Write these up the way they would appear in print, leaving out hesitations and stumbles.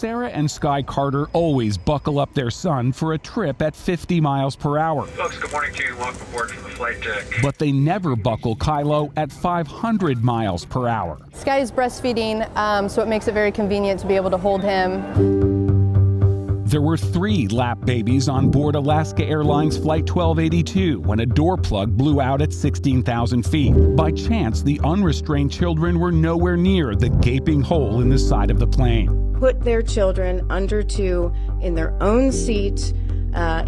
Sarah and Sky Carter always buckle up their son for a trip at 50 miles per hour. Folks, good morning to you. Welcome aboard for the flight deck. But they never buckle Kylo at 500 miles per hour. Sky is breastfeeding, so it makes it very convenient to be able to hold him. There were 3 lap babies on board Alaska Airlines Flight 1282 when a door plug blew out at 16,000 feet. By chance, the unrestrained children were nowhere near the gaping hole in the side of the plane. Put their children under 2 in their own seat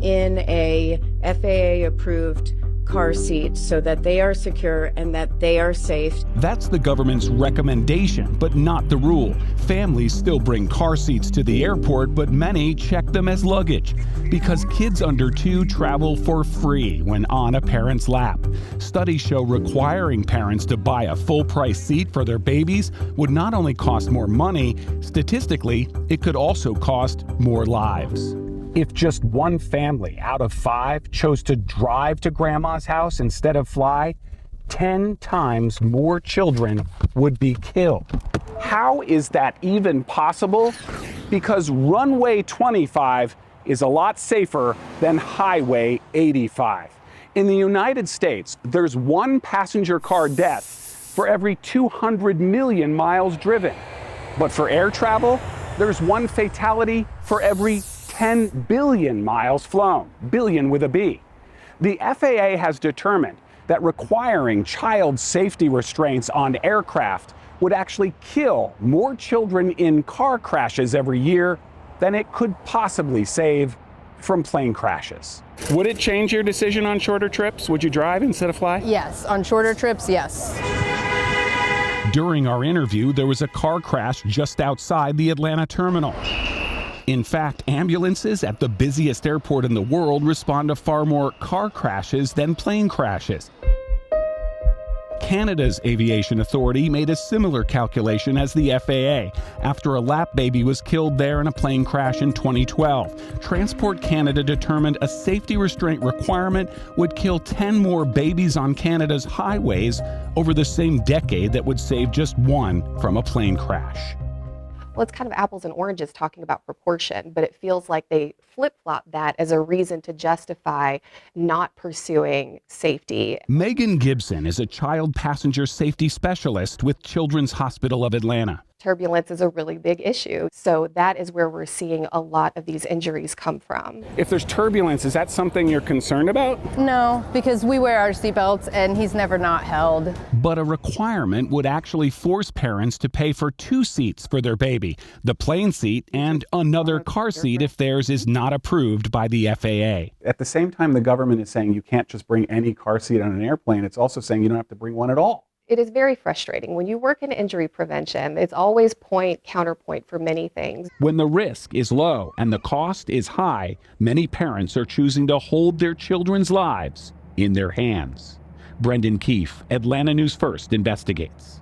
in a FAA-approved car seat so that they are secure and that they are safe. That's the government's recommendation, but not the rule. Families still bring car seats to the airport, but many check them as luggage because kids under 2 travel for free when on a parent's lap. Studies show requiring parents to buy a full-price seat for their babies would not only cost more money, statistically, it could also cost more lives. If just one family out of 5 chose to drive to grandma's house instead of fly, 10 times more children would be killed. How is that even possible? Because runway 25 is a lot safer than highway 85. In the United States, there's 1 passenger car death for every 200 million miles driven. But for air travel, there's 1 fatality for every 10 billion miles flown, billion with a B. The FAA has determined that requiring child safety restraints on aircraft would actually kill more children in car crashes every year than it could possibly save from plane crashes. Would it change your decision on shorter trips? Would you drive instead of fly? Yes, on shorter trips, yes. During our interview, there was a car crash just outside the Atlanta terminal. In fact, ambulances at the busiest airport in the world respond to far more car crashes than plane crashes. Canada's aviation authority made a similar calculation as the FAA after a lap baby was killed there in a plane crash in 2012. Transport Canada determined a safety restraint requirement would kill 10 more babies on Canada's highways over the same decade that would save just 1 from a plane crash. Well, it's kind of apples and oranges talking about proportion, but it feels like they flip-flop that as a reason to justify not pursuing safety. Megan Gibson is a child passenger safety specialist with Children's Hospital of Atlanta. Turbulence is a really big issue, so that is where we're seeing a lot of these injuries come from. If there's turbulence, is that something you're concerned about? No, because we wear our seatbelts and he's never not held. But a requirement would actually force parents to pay for 2 seats for their baby, the plane seat and another car seat if theirs is not approved by the FAA. At the same time, the government is saying you can't just bring any car seat on an airplane. It's also saying you don't have to bring one at all. It is very frustrating. When you work in injury prevention, it's always point, counterpoint for many things. When the risk is low and the cost is high, many parents are choosing to hold their children's lives in their hands. Brendan Keefe, Atlanta News First investigates.